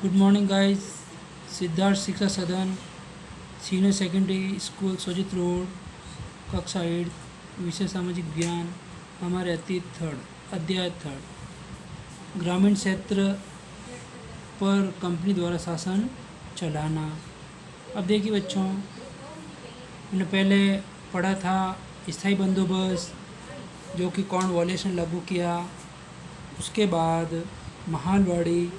Good morning guys. Siddharth शिक्षा सदन senior secondary school सोजित road, कक्षा 8, विषय सामाजिक ज्ञान। हमारे अध्याय थर्ड, ग्रामीण क्षेत्र पर कंपनी द्वारा शासन चलाना। अब देखिए बच्चों, मैंने पहले पढ़ा था स्थायी बंदोबस्त, जो कि कॉर्नवालिस ने लागू किया। उसके बाद महालवाड़ी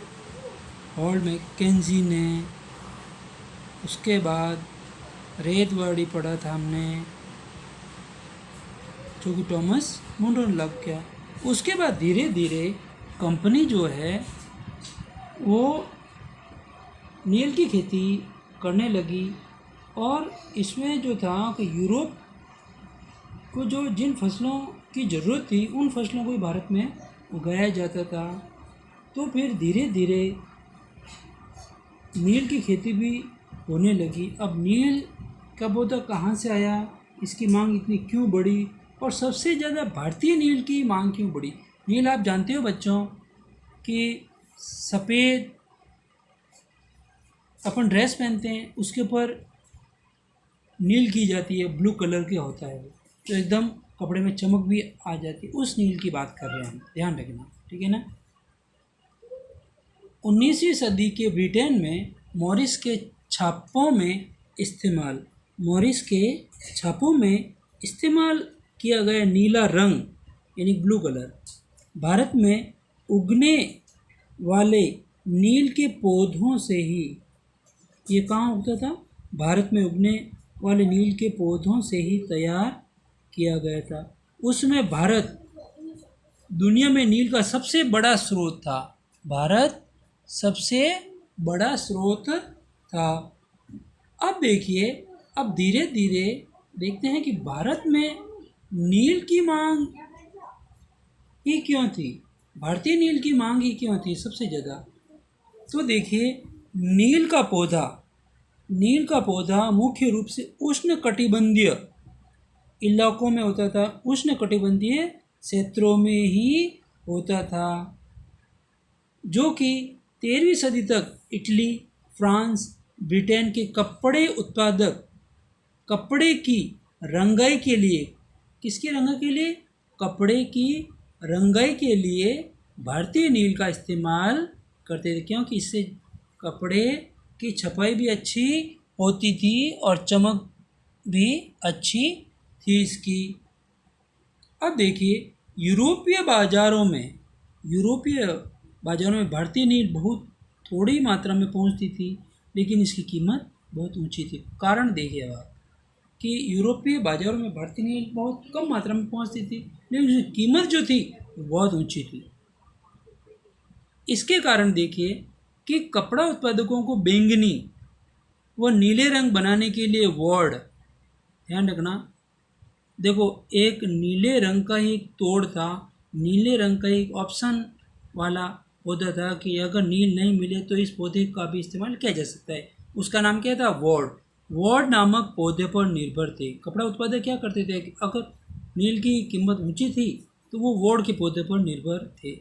हॉल मैकेंजी ने, उसके बाद रेतवाड़ी पढ़ा था हमने, जो कि थॉमस मुंडो ने लागू किया। उसके बाद धीरे धीरे कंपनी जो है वो नील की खेती करने लगी, और इसमें जो था कि यूरोप को जो जिन फसलों की ज़रूरत थी उन फसलों को भी भारत में उगाया जाता था। तो फिर धीरे धीरे नील की खेती भी होने लगी। अब नील का पौधा कहाँ से आया, इसकी मांग इतनी क्यों बढ़ी, और सबसे ज़्यादा भारतीय नील की मांग क्यों बढ़ी। नील आप जानते हो बच्चों कि सफ़ेद अपन ड्रेस पहनते हैं, उसके ऊपर नील की जाती है, ब्लू कलर के होता है वो, तो एकदम कपड़े में चमक भी आ जाती है। उस नील की बात कर रहे हैं हम, ध्यान रखना, ठीक है ना। 19वीं सदी के ब्रिटेन में मॉरिस के छापों में इस्तेमाल किया गया नीला रंग यानी ब्लू कलर भारत में उगने वाले नील के पौधों से ही, ये कहाँ उगता था, भारत में उगने वाले नील के पौधों से ही तैयार किया गया था। उसमें भारत दुनिया में नील का सबसे बड़ा स्रोत था। भारत सबसे बड़ा स्रोत था। अब देखिए, अब धीरे धीरे देखते हैं कि भारत में नील की मांग ही क्यों थी, भारतीय नील की मांग ही क्यों थी सबसे ज़्यादा। तो देखिए, नील का पौधा मुख्य रूप से उष्णकटिबंधीय इलाकों में होता था, उष्णकटिबंधीय क्षेत्रों में ही होता था, जो कि 13वीं सदी तक इटली, फ्रांस, ब्रिटेन के कपड़े की रंगाई के लिए, किसकी रंगाई के लिए, कपड़े की रंगाई के लिए भारतीय नील का इस्तेमाल करते थे, क्योंकि इससे कपड़े की छपाई भी अच्छी होती थी और चमक भी अच्छी थी इसकी। अब देखिए, यूरोपीय बाज़ारों में भारतीय नील बहुत थोड़ी मात्रा में पहुंचती थी, लेकिन इसकी कीमत बहुत ऊंची थी। कारण देखिए आप कि यूरोपीय बाज़ारों में भारतीय नील बहुत कम मात्रा में पहुंचती थी, लेकिन उसकी कीमत जो थी वो बहुत ऊंची थी। इसके कारण देखिए कि कपड़ा उत्पादकों को बैंगनी व नीले रंग बनाने के लिए वॉर्ड, ध्यान रखना, देखो एक नीले रंग का ही तोड़ था, नीले रंग का एक ऑप्शन वाला पौधा था कि अगर नील नहीं मिले तो इस पौधे का भी इस्तेमाल किया जा सकता है। उसका नाम क्या था, वॉर्ड नामक पौधे पर निर्भर थे। कपड़ा उत्पादक क्या करते थे कि अगर नील की कीमत ऊंची थी तो वो वॉर्ड के पौधे पर निर्भर थे।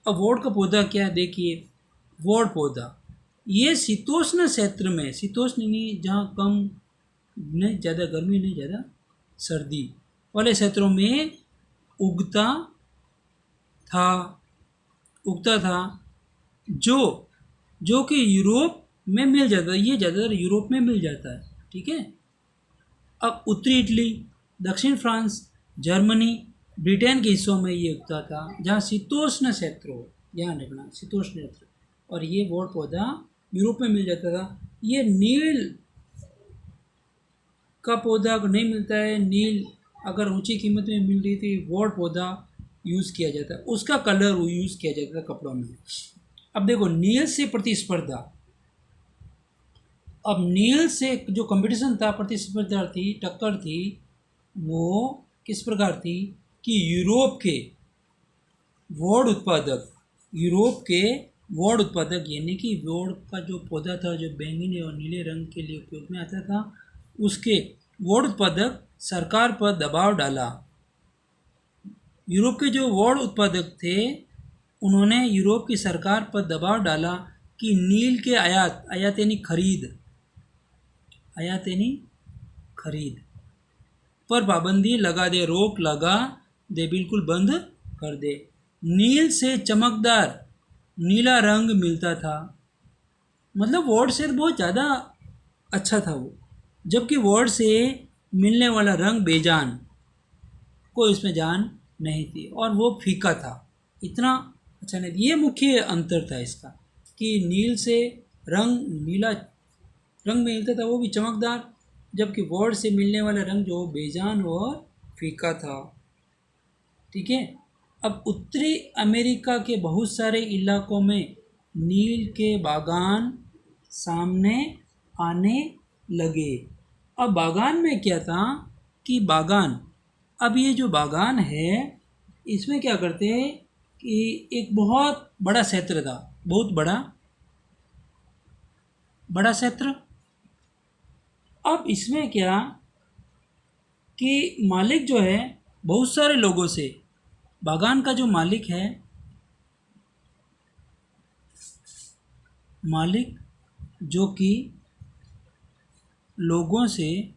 अब वॉर्ड का पौधा क्या, देखिए, वॉर्ड पौधा ये शीतोष्ण क्षेत्र में, शीतोष्ण नहीं जहाँ कम नहीं ज़्यादा गर्मी नहीं ज़्यादा सर्दी वाले क्षेत्रों में उगता था, जो कि यूरोप में मिल जाता है। ये ज़्यादातर यूरोप में मिल जाता है, ठीक है। अब उत्तरी इटली, दक्षिण फ्रांस, जर्मनी, ब्रिटेन के हिस्सों में ये उगता था जहाँ शीतोष्ण क्षेत्र हो, ध्यान रखना, शीतोष्ण क्षेत्र, और ये वॉर्ड पौधा यूरोप में मिल जाता था। ये नील का पौधा अगर नहीं मिलता है, नील अगर ऊंची कीमत में मिल रही थी, वॉर्ड पौधा यूज़ किया जाता है, उसका कलर यूज़ किया जाता था कपड़ों में। अब देखो, नील से प्रतिस्पर्धा, अब नील से जो कंपटीशन था, प्रतिस्पर्धा थी, टक्कर थी, वो किस प्रकार थी कि यूरोप के वॉर्ड उत्पादक यानी कि वॉर्ड का जो पौधा था जो बैंगनी और नीले रंग के लिए उपयोग में आता था, उसके वॉर्ड उत्पादक सरकार पर दबाव डाला। यूरोप के जो वॉर्ड उत्पादक थे उन्होंने यूरोप की सरकार पर दबाव डाला कि नील के आयात आयात यानी खरीद आयात यानी खरीद पर पाबंदी लगा दे, रोक लगा दे, बिल्कुल बंद कर दे। नील से चमकदार नीला रंग मिलता था, मतलब वोट से बहुत ज़्यादा अच्छा था वो, जबकि वोट से मिलने वाला रंग बेजान, कोई इसमें जान नहीं थी और वो फीका था, इतना अच्छा नहीं। ये मुख्य अंतर था इसका कि नील से नीला रंग मिलता था, वो भी चमकदार, जबकि वोट से मिलने वाला रंग जो बेजान और फीका था। ठीक है। अब उत्तरी अमेरिका के बहुत सारे इलाकों में नील के बागान सामने आने लगे। अब बागान में क्या था कि अब ये जो बागान है इसमें क्या करते हैं कि एक बहुत बड़ा क्षेत्र था, बहुत बड़ा क्षेत्र। अब इसमें क्या कि मालिक जो है बहुत सारे लोगों से, बागान का जो मालिक है, मालिक जो कि लोगों से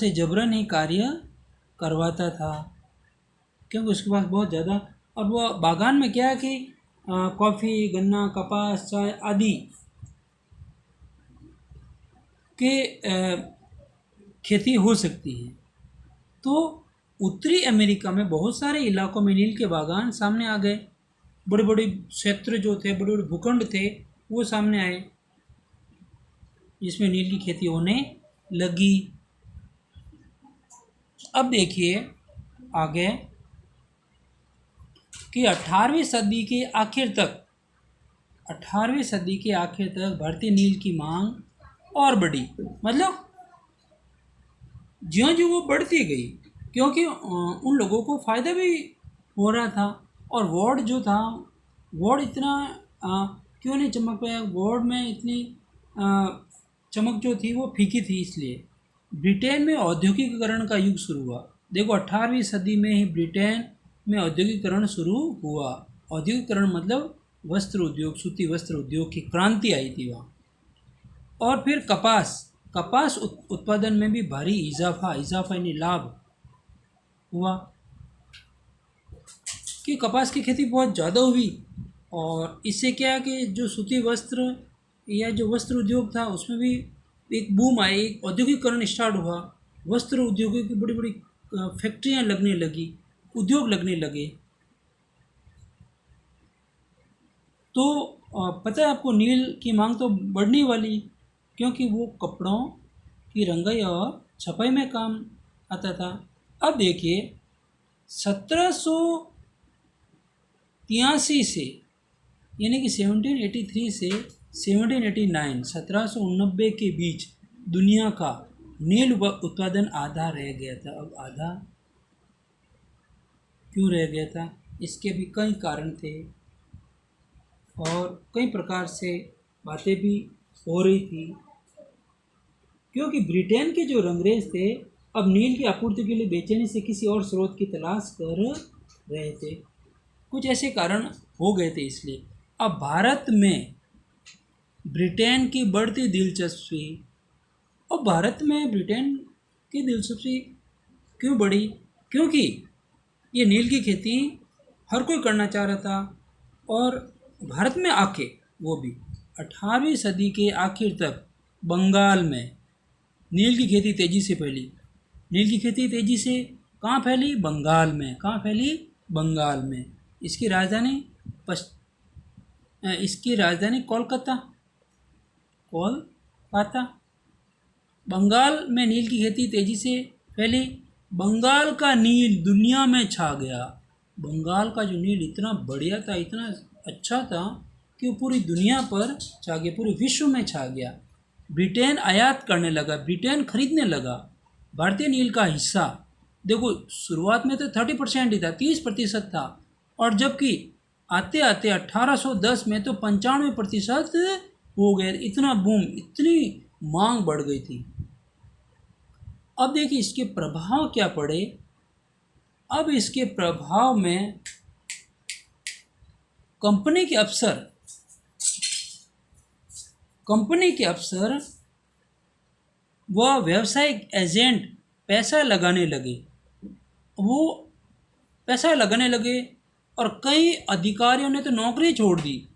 जबरन ही कार्य करवाता था, क्योंकि उसके पास बहुत ज़्यादा, और वो बागान में क्या है कि कॉफ़ी, गन्ना, कपास, चाय आदि के खेती हो सकती है। तो उत्तरी अमेरिका में बहुत सारे इलाकों में नील के बागान सामने आ गए, बड़े बड़े क्षेत्र जो थे, बड़े बड़े भूखंड थे, वो सामने आए जिसमें नील की खेती होने लगी। अब देखिए आगे कि 18वीं सदी के आखिर तक भारतीय नील की मांग और बढ़ी, मतलब ज्यों-ज्यों वो बढ़ती गई, क्योंकि उन लोगों को फ़ायदा भी हो रहा था। और वोट जो था, वोट इतना क्यों नहीं चमक पाया, वोट में इतनी चमक जो थी वो फीकी थी। इसलिए ब्रिटेन में औद्योगिकीकरण का युग शुरू हुआ। देखो 18वीं सदी में ही ब्रिटेन में औद्योगिकीकरण शुरू हुआ। औद्योगिकीकरण मतलब वस्त्र उद्योग, सूती वस्त्र उद्योग की क्रांति आई थी वहाँ। और फिर कपास उत्पादन में भी भारी इजाफा यानी लाभ हुआ कि कपास की खेती बहुत ज़्यादा हुई, और इससे क्या है कि जो सूती वस्त्र या जो वस्त्र उद्योग था उसमें भी एक बूम आई, एक औद्योगिकरण स्टार्ट हुआ। वस्त्र उद्योगों की बड़ी बड़ी फैक्ट्रियाँ लगने लगी, उद्योग लगने लगे। तो पता है आपको, नील की मांग तो बढ़ने वाली, क्योंकि वो कपड़ों की रंगाई और छपाई में काम आता था। अब देखिए 1783 से, यानी कि 1783 से 1789, 1789 के बीच दुनिया का नील उत्पादन आधा रह गया था। अब आधा क्यों रह गया था? इसके भी कई कारण थे और कई प्रकार से बातें भी हो रही थी, क्योंकि ब्रिटेन के जो रंगरेज थे अब नील की आपूर्ति के लिए बेचैनी से किसी और स्रोत की तलाश कर रहे थे। कुछ ऐसे कारण हो गए थे। इसलिए अब भारत में ब्रिटेन की बढ़ती दिलचस्पी, और भारत में ब्रिटेन की दिलचस्पी क्यों बढ़ी? क्योंकि ये नील की खेती हर कोई करना चाह रहा था, और भारत में आके वो भी 18वीं सदी के आखिर तक बंगाल में नील की खेती तेज़ी से फैली। नील की खेती तेज़ी से कहाँ फैली? बंगाल में। कहाँ फैली? बंगाल में। इसकी राजधानी कोलकाता। बंगाल में नील की खेती तेज़ी से फैली। बंगाल का नील दुनिया में छा गया। बंगाल का जो नील इतना बढ़िया था, इतना अच्छा था कि वो पूरी दुनिया पर छा गया, पूरे विश्व में छा गया। ब्रिटेन आयात करने लगा, ब्रिटेन खरीदने लगा भारतीय नील का हिस्सा। देखो शुरुआत में तो 30% ही था, 30% था, और जबकि आते आते 1810 में तो 95% हो गए। इतना बूम, इतनी मांग बढ़ गई थी। अब देखिए इसके प्रभाव क्या पड़े। अब इसके प्रभाव में कंपनी के अफसर व व्यावसायिक एजेंट पैसा लगाने लगे। वो पैसा लगाने लगे और कई अधिकारियों ने तो नौकरी छोड़ दी,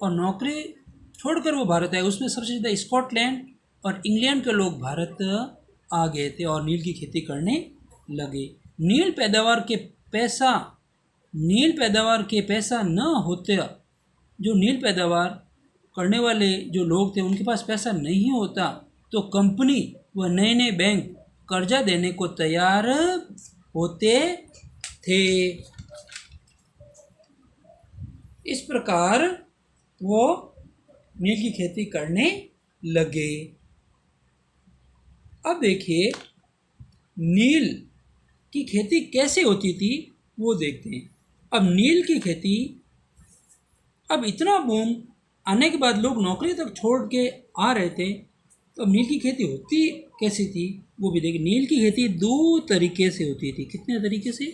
और नौकरी छोड़कर वो भारत आए। उसमें सबसे ज़्यादा स्कॉटलैंड और इंग्लैंड के लोग भारत आ गए थे और नील की खेती करने लगे। नील पैदावार के पैसा न होते, जो नील पैदावार करने वाले जो लोग थे उनके पास पैसा नहीं होता, तो कंपनी व नए नए बैंक कर्जा देने को तैयार होते थे। इस प्रकार वो नील की खेती करने लगे। अब देखिए नील की खेती कैसे होती थी वो देखते हैं। अब नील की खेती, अब इतना बूम आने के बाद लोग नौकरी तक छोड़ के आ रहे थे, तो अब नील की खेती होती कैसी थी वो भी देखिए। नील की खेती दो तरीके से होती थी। कितने तरीके से?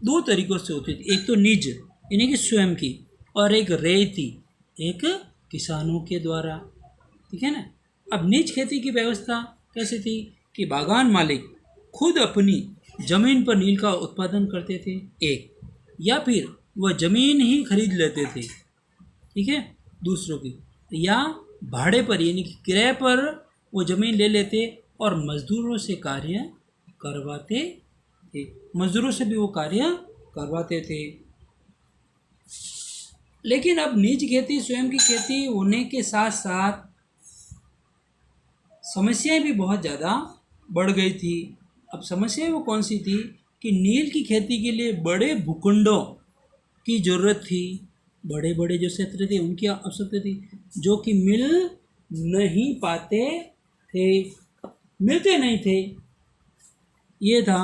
दो तरीक़ों से होती थी। एक तो निज यानी कि स्वयं की, और एक रेती, एक किसानों के द्वारा। ठीक है ना। अब निज खेती की व्यवस्था कैसी थी कि बागान मालिक खुद अपनी ज़मीन पर नील का उत्पादन करते थे, एक, या फिर वह ज़मीन ही खरीद लेते थे, ठीक है, दूसरों की, या भाड़े पर यानी कि किराए पर वो ज़मीन ले लेते और मज़दूरों से कार्य करवाते थे। मज़दूरों से भी वो कार्य करवाते थे। लेकिन अब निज खेती, स्वयं की खेती होने के साथ साथ समस्याएं भी बहुत ज़्यादा बढ़ गई थी। अब समस्याएं वो कौन सी थी कि नील की खेती के लिए बड़े भूखंडों की ज़रूरत थी। बड़े बड़े जो क्षेत्र थे उनकी आवश्यकता थी, जो कि नहीं पाते थे, मिलते नहीं थे। ये था।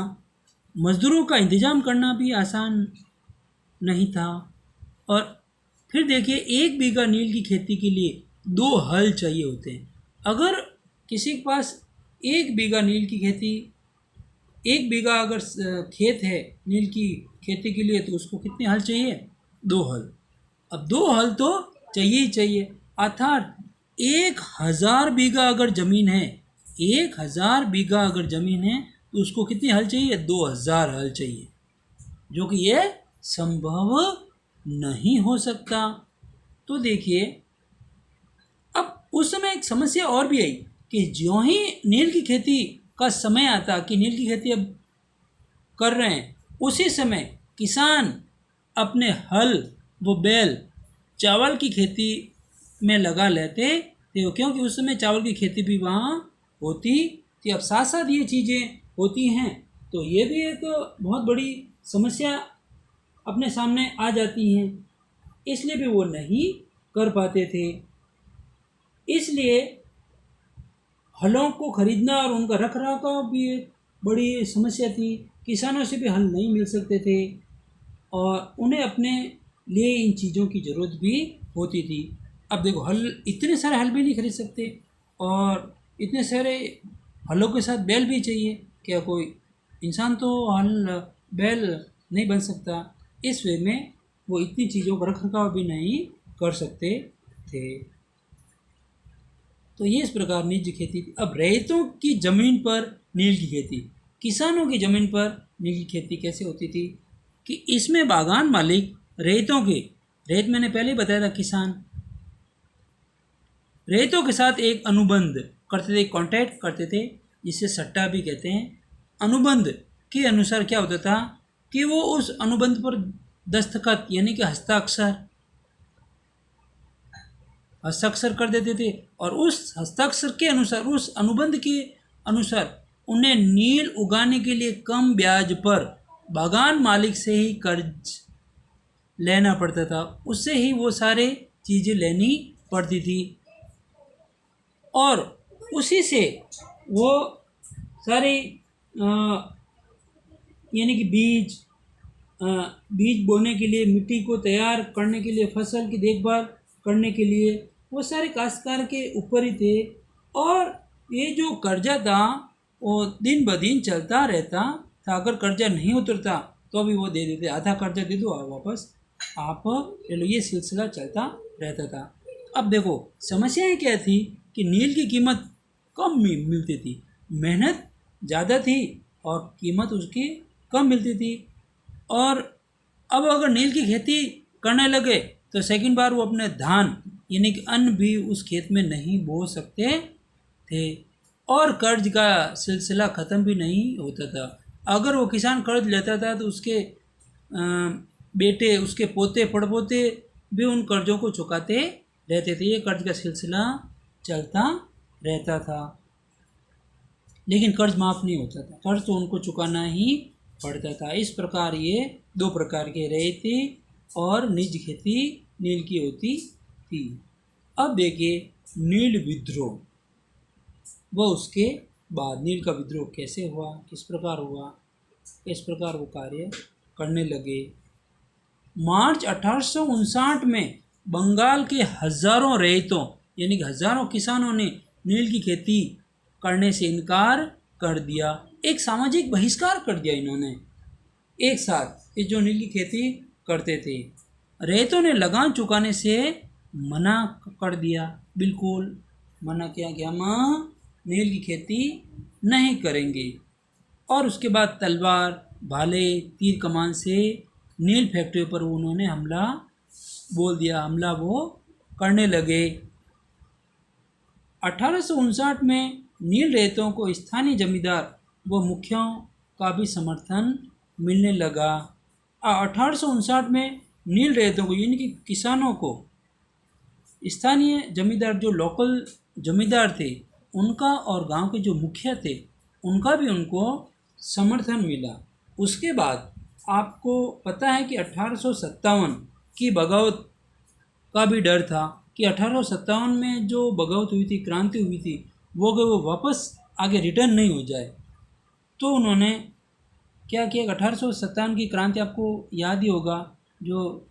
मज़दूरों का इंतज़ाम करना भी आसान नहीं था। और फिर देखिए 1 बीघा नील की खेती के लिए 2 हल चाहिए होते हैं। अगर किसी के पास 1 बीघा नील की खेती, 1 बीघा अगर खेत है नील की खेती के लिए, तो उसको कितने हल चाहिए? 2 हल। अब 2 हल तो चाहिए ही चाहिए। अर्थात 1000 बीघा अगर ज़मीन है, 1000 बीघा अगर ज़मीन है, तो उसको कितने हल चाहिए? 2000 हल चाहिए, जो कि ये संभव नहीं हो सकता। तो देखिए अब उस समय एक समस्या और भी आई कि ज्यों ही नील की खेती का समय आता कि नील की खेती अब कर रहे हैं, उसी समय किसान अपने हल व बैल चावल की खेती में लगा लेते थे, क्योंकि उस समय चावल की खेती भी वहाँ होती थी। अब साथ साथ ये चीज़ें होती हैं तो ये भी एक बहुत बड़ी समस्या अपने सामने आ जाती हैं, इसलिए भी वो नहीं कर पाते थे। इसलिए हलों को खरीदना और उनका रख रखाव भी एक बड़ी समस्या थी। किसानों से भी हल नहीं मिल सकते थे और उन्हें अपने लिए इन चीज़ों की ज़रूरत भी होती थी। अब देखो हल, इतने सारे हल भी नहीं खरीद सकते और इतने सारे हलों के साथ बैल भी चाहिए। क्या कोई इंसान तो हल बैल नहीं बन सकता। इस वे में वो इतनी चीज़ों का रख रखाव भी नहीं कर सकते थे। तो ये इस प्रकार निज खेती थी। अब रैयतों की ज़मीन पर नील की खेती, किसानों की ज़मीन पर नील की खेती कैसे होती थी कि इसमें बागान मालिक रैयतों के, रैयत मैंने पहले ही बताया था, किसान रैयतों के साथ एक अनुबंध करते थे, कॉन्ट्रैक्ट करते थे, जिसे सट्टा भी कहते हैं। अनुबंध के अनुसार क्या होता था कि वो उस अनुबंध पर दस्तखत यानी कि हस्ताक्षर कर देते थे और उस हस्ताक्षर के अनुसार, उस अनुबंध के अनुसार उन्हें नील उगाने के लिए कम ब्याज पर बागान मालिक से ही कर्ज लेना पड़ता था। उससे ही वो सारे चीज़ें लेनी पड़ती थी और उसी से वो सारे यानी कि बीज बोने के लिए, मिट्टी को तैयार करने के लिए, फसल की देखभाल करने के लिए वो सारे काश्तकार के ऊपर ही थे। और ये जो कर्जा था वो दिन ब दिन चलता रहता था। अगर कर्जा नहीं उतरता तो भी वो दे देते, आधा कर्जा दे दो आप वापस, आप ले लो, ये सिलसिला चलता रहता था। अब देखो समस्याएं क्या थी कि नील की कीमत कम मिलती थी, मेहनत ज़्यादा थी और कीमत उसकी कम मिलती थी। और अब अगर नील की खेती करने लगे तो सेकंड बार वो अपने धान यानी कि अन्न भी उस खेत में नहीं बो सकते थे, और कर्ज का सिलसिला ख़त्म भी नहीं होता था। अगर वो किसान कर्ज लेता था तो उसके बेटे, उसके पोते पड़पोते भी उन कर्जों को चुकाते रहते थे। ये कर्ज का सिलसिला चलता रहता था, लेकिन कर्ज माफ़ नहीं होता था, कर्ज तो उनको चुकाना ही पड़ता था। इस प्रकार ये दो प्रकार के रेती और निज खेती नील की होती थी। अब देखिए नील विद्रोह, वह उसके बाद नील का विद्रोह कैसे हुआ, किस प्रकार हुआ, किस प्रकार वो कार्य करने लगे। मार्च 1859 में बंगाल के हजारों रैयतों यानी कि हजारों किसानों ने नील की खेती करने से इनकार कर दिया। एक सामाजिक बहिष्कार कर दिया इन्होंने एक साथ, ये जो नील की खेती करते थे। रैयतों ने लगान चुकाने से मना कर दिया, बिल्कुल मना किया कि हम नील की खेती नहीं करेंगे। और उसके बाद तलवार, भाले, तीर कमान से नील फैक्ट्रियों पर उन्होंने हमला बोल दिया, हमला वो करने लगे। 1859 में नील रैयतों को स्थानीय जमींदार व मुखियाओं का भी समर्थन मिलने लगा। 1859 में नील रैयतों को यानी कि किसानों को स्थानीय जमींदार, जो लोकल जमींदार थे उनका, और गांव के जो मुखिया थे उनका भी उनको समर्थन मिला। उसके बाद आपको पता है कि 1857 की बगावत का भी डर था कि 1857 में जो बगावत हुई थी, क्रांति हुई थी, वो अगर वो वापस आगे रिटर्न नहीं हो जाए तो उन्होंने क्या किया। 1857 की क्रांति आपको याद ही होगा, जो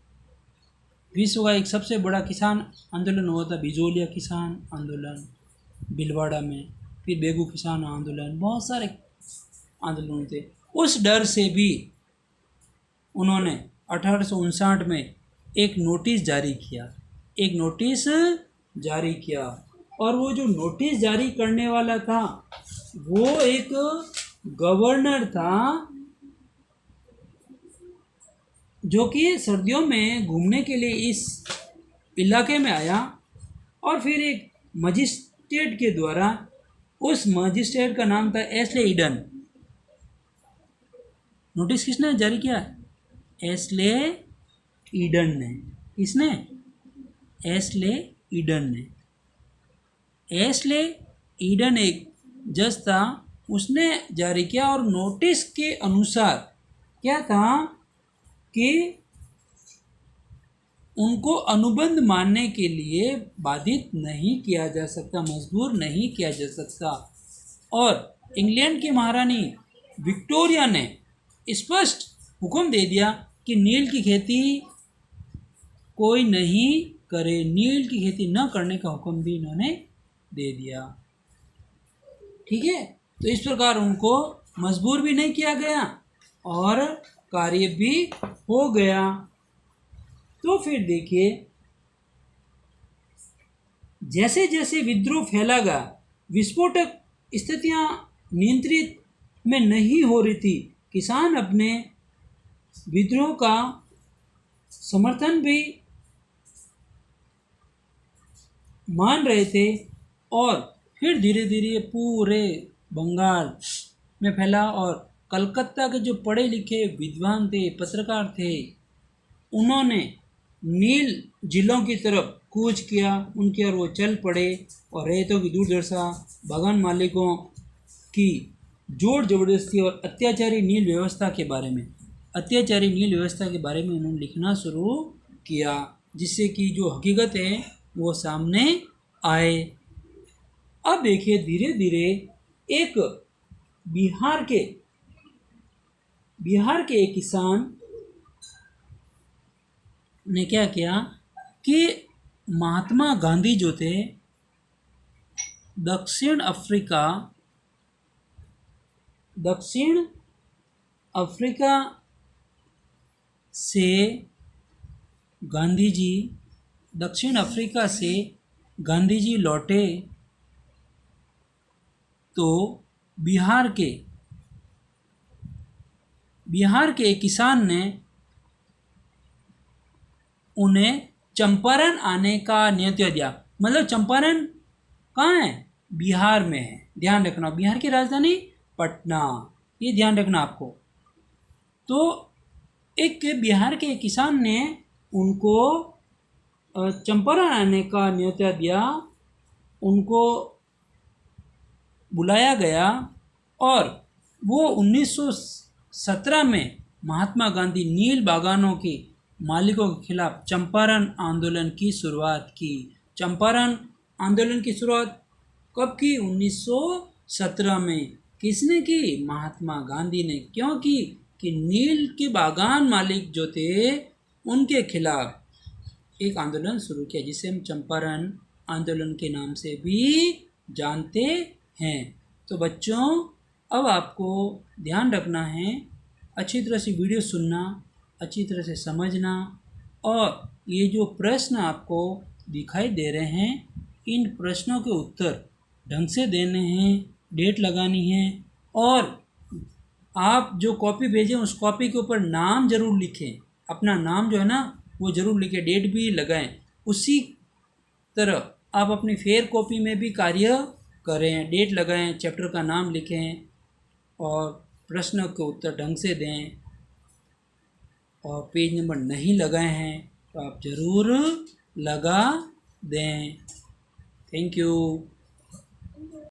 विश्व का एक सबसे बड़ा किसान आंदोलन हुआ था, बिजोलिया किसान आंदोलन भीलवाड़ा में, फिर बेगू किसान आंदोलन, बहुत सारे आंदोलन थे। उस डर से भी उन्होंने 1859 में एक नोटिस जारी किया, एक नोटिस जारी किया। और वो जो नोटिस जारी करने वाला था वो एक गवर्नर था, जो कि सर्दियों में घूमने के लिए इस इलाके में आया। और फिर एक मजिस्ट्रेट के द्वारा, उस मजिस्ट्रेट का नाम था एस्ले ईडन। नोटिस किसने जारी किया? एस्ले ईडन ने। किसने? एस्ले ईडन ने। एस्ले ईडन एक जज था, उसने जारी किया। और नोटिस के अनुसार क्या था कि उनको अनुबंध मानने के लिए बाधित नहीं किया जा सकता, मजबूर नहीं किया जा सकता। और इंग्लैंड की महारानी विक्टोरिया ने स्पष्ट हुक्म दे दिया कि नील की खेती कोई नहीं करे, नील की खेती न करने का हुक्म भी इन्होंने दे दिया। ठीक है, तो इस प्रकार उनको मजबूर भी नहीं किया गया और कार्य भी हो गया। तो फिर देखिए, जैसे जैसे विद्रोह फैलागा, विस्फोटक स्थितियां नियंत्रित में नहीं हो रही थी, किसान अपने विद्रोह का समर्थन भी मान रहे थे। और फिर धीरे धीरे पूरे बंगाल में फैला। और कलकत्ता के जो पढ़े लिखे विद्वान थे, पत्रकार थे, उन्होंने नील जिलों की तरफ कूच किया, उनकी ओर वो चल पड़े। और रैयतों की दुर्दशा, बागान मालिकों की जोर जबरदस्ती और अत्याचारी नील व्यवस्था के बारे में, अत्याचारी नील व्यवस्था के बारे में उन्होंने लिखना शुरू किया, जिससे कि जो हकीकत है वो सामने आए। अब देखिए धीरे धीरे एक बिहार के एक किसान ने क्या किया कि महात्मा गांधी जो थे, दक्षिण अफ्रीका दक्षिण अफ्रीका से गांधी जी दक्षिण अफ्रीका से गांधी जी लौटे तो बिहार के एक किसान ने उन्हें चंपारण आने का न्योता दिया। मतलब चंपारण कहाँ है? बिहार में है। ध्यान रखना, बिहार की राजधानी पटना, ये ध्यान रखना आपको। तो एक बिहार के किसान ने उनको चंपारण आने का न्योता दिया, उनको बुलाया गया और वो 1917 में महात्मा गांधी नील बागानों के मालिकों के खिलाफ चंपारण आंदोलन की शुरुआत की। चंपारण आंदोलन की शुरुआत कब की? 1917 में। किसने की? महात्मा गांधी ने। क्यों की? कि नील के बागान मालिक जो थे उनके खिलाफ एक आंदोलन शुरू किया, जिसे हम चंपारण आंदोलन के नाम से भी जानते हैं। तो बच्चों, अब आपको ध्यान रखना है, अच्छी तरह से वीडियो सुनना, अच्छी तरह से समझना, और ये जो प्रश्न आपको दिखाई दे रहे हैं, इन प्रश्नों के उत्तर ढंग से देने हैं, डेट लगानी है, और आप जो कॉपी भेजें उस कॉपी के ऊपर नाम ज़रूर लिखें। अपना नाम जो है ना वो ज़रूर लिखें, डेट भी लगाएं। उसी तरह आप अपनी फेयर कॉपी में भी कार्य करें, डेट लगाएं, चैप्टर का नाम लिखें और प्रश्न के उत्तर ढंग से दें। और पेज नंबर नहीं लगाए हैं तो आप ज़रूर लगा दें। Thank you.